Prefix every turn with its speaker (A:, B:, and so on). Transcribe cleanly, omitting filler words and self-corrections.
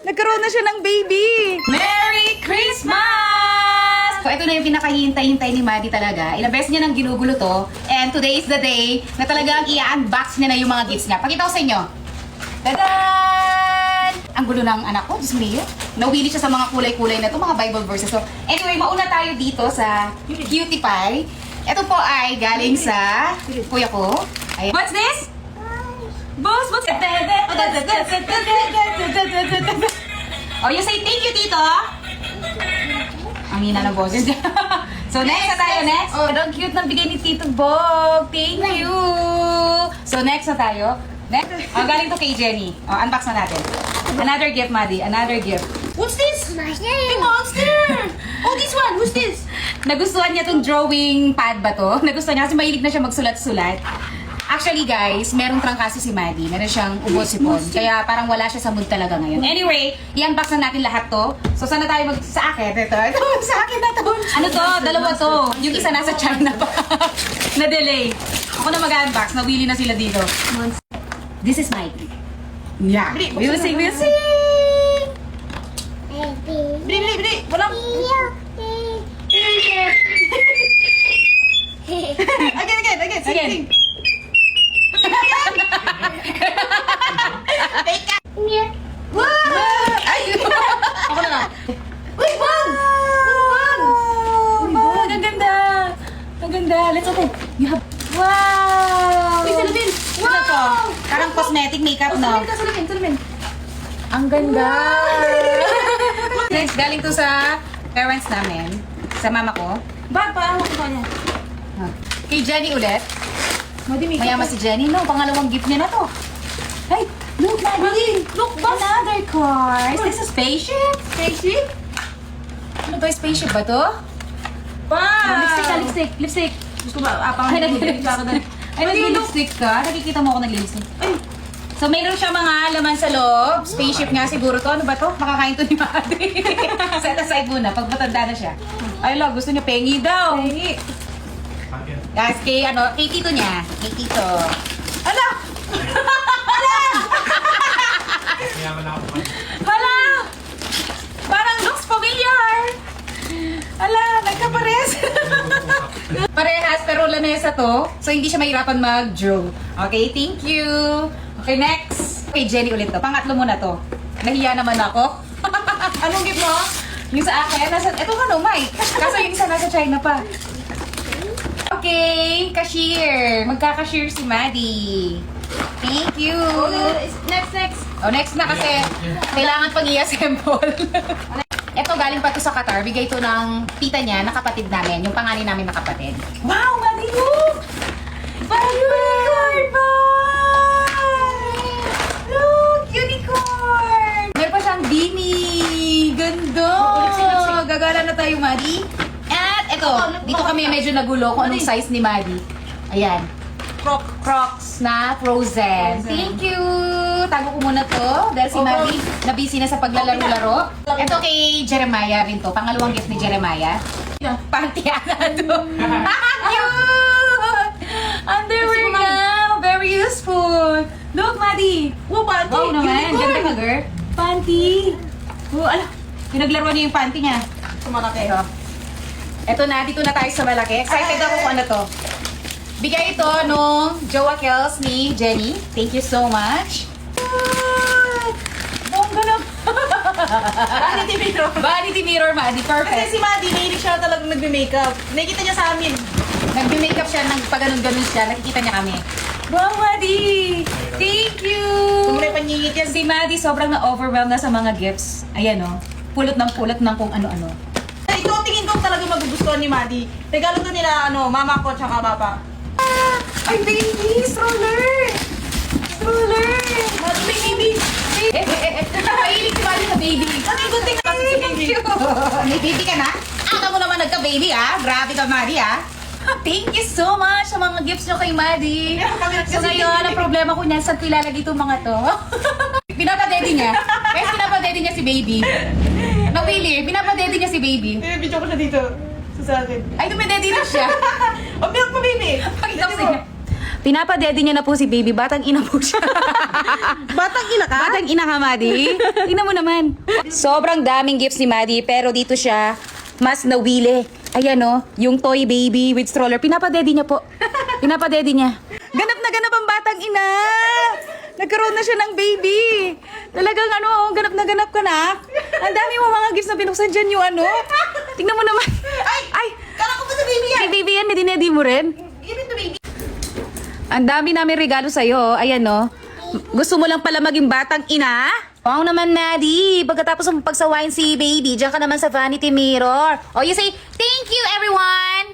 A: Nagkaroon na siya ng baby! Merry Christmas! So, ito na yung pinakahihintay-hintay ni Maddie talaga. Ilang beses niya nang ginugulo to. And today is the day na talagang i-unbox niya na yung mga gifts niya. Pakita ko sa inyo. Tadaan! Ang gulo ng anak ko, Diyos mio. Nawili siya sa mga kulay-kulay na to, mga Bible verses. So, anyway, mauna tayo dito sa Cutie Pie. Ito po ay galing sa kuya ko. Ayan. What's this? Boss, what's it? Oh, you say thank you, Tito. Ang hina ng boses. So, next na tayo, next. Oh, ang cute ng bigay ni Tito Bog. Thank you. So, next na tayo. Next. Oh, galing to kay Jenny. Oh, unbox na natin. Another gift, Maddie. Another gift. What's this? Hey, monster! Oh, this one. Who's this? Nagustuhan niya tong drawing pad ba to? Nagustuhan niya kasi mahilig na siya magsulat-sulat. Actually, guys, merong trangkaso si Maddie. Meron siyang ubos-sipon. Kaya parang wala siya sa mood talaga ngayon. Anyway, i-unbox na natin lahat to. So, sana tayo sa akin. Ito. Sa akin na to. Ano to? Dalawa to. Yung isa nasa China pa. Na-delay. Ako na mag-unbox. Nawili na sila dito. This is my gift. Yeah. We'll see. Bili. Walang... Again. Sing. Ay! Ako na. Uy, bag! Bag! Ang ganda. Let's open. You have... Wow! Uy, salamin! Wow! Ano to? Parang cosmetic makeup, no? Salamin. Ang ganda! Next, galing to sa parents namin. Sa mama ko.
B: Bag, parang ako niya.
A: Kay Jenny ulit. Mayaman si Jenny. No, pangalawang gift niya na to. Hey, look, Maddie! Look, another car! Is this a spaceship?
B: Spaceship?
A: Ano ba, spaceship ba to?
B: Wow!
A: Lipstick.
B: Gusto ba? Apang
A: Ay, nag-lipstick ka? Nakikita mo ako nag-lipstick.
B: Ay!
A: So, mayroon siya mga laman sa loob. Spaceship nga siguro to. Ano ba to? Makakain to ni Maddie. Set aside muna, pag matanda na siya. Ay, lo, gusto niya pengi daw.
B: Pengi.
A: Guys, kay tito niya. Kay tito. Ala! Hala! Parang looks familiar! Ala, nagkapares! Parehas, pero lamesa to. So, hindi siya mahirapan mag-draw. Okay, thank you! Okay, next. Okay, Jenny ulit to. Pangatlo muna to. Nahiya naman ako. Anong gift mo? Yung sa akin, eto ka no, Mike. Kaso yung isa nasa China pa. Okay, cashier. Magka-cashier si Maddie. Thank you.
B: Next.
A: Oh, next na kasi kailangan pang i-assemble. Ito galing pa to sa Qatar. Bigay to ng tita niya na kapatid namin. Yung panganin namin na kapatid. Wow, Maddie, look! Parang unicorn ba? Look, unicorn! Meron pa siyang Dini. Ganda! Gagala na tayo, Maddie. At ito, dito kami medyo nagulo kung anong size ni Maddie. Ayan. Crocs na frozen. Thank you! Tago ko muna to dahil si Maddie na-busy na sa paglalaro-laro. Ito kay Jeremiah rin to. Pangalawang gift ni Jeremiah. Pantiana to. Cute! Underwear na! Very useful! Look, Maddie!
B: Wow, panty!
A: Wow naman!
B: Unicorn!
A: Ganda ka, girl. Panty! Oh, ala! Pinaglaro niya yung panty niya.
B: Sumalaki.
A: Ito na, dito na tayo sa malaki. Excited ako kung ano to. Bigay ito nung Jowa Kels ni Jenny. Thank you so much. Bongga na.
B: Vanity mirror.
A: Vanity mirror, Maddie.
B: Kasi
A: Perfect.
B: si Maddie, nahilig siya talagang nagbe-makeup. Nakikita niya sa amin.
A: Nag-makeup siya, nagpaganon-ganon siya. Nakikita niya kami. Wow, Maddie! Thank you!
B: Kung may panyingit yan.
A: Si Maddie sobrang na-overwhelmed na sa mga gifts. Ayan o. Pulot ng kung ano-ano.
B: Ito, tingin ko talaga magugustuhan ni Maddie. Regalo to nila, mama ko tsaka papa.
A: Ay, baby! Stroller!
B: Maddie, may baby!
A: Mahilig si Maddie sa baby.
B: Ano yung good thing kasi si baby?
A: May baby ka na? Aka mo naman nagka-baby Grabe ka, Maddie Thank you so much sa mga gifts nyo kay Maddie. So ngayon, ang problema ko niyan, saan ko ilalagay itong mga to? Pinapadede niya. Guys, pinapadede niya si baby. Napili, pinapadede niya si baby.
B: Video ko siya dito. Sa akin.
A: Ay, dumedede na siya.
B: O, milk mo, baby!
A: Pakita ko sa inyo. Pinapadede niya na po si baby. Batang ina po siya.
B: Batang ina ka?
A: Batang ina ka, Maddie. Tingnan mo naman. Sobrang daming gifts ni Maddie, pero dito siya mas nawili. Ayan o, yung toy baby with stroller. Pinapadede niya po. Pinapadede niya. Ganap na ganap ang batang ina. Nagkaroon na siya ng baby. Talagang ano, ganap na ganap ka na. Ang dami mo mga gifts na binuksan dyan yung ano. Tingnan mo naman. Ay!
B: Kala ko ba sa baby yan?
A: May baby yan, dinedi mo rin.
B: Give it to baby.
A: Ang dami namin regalo sa'yo. Ayan, no. Gusto mo lang pala maging batang ina? Wow naman, Maddie. Pagkatapos mo pagsawain si baby, diyan ka naman sa vanity mirror. Oh, you say, thank you, everyone!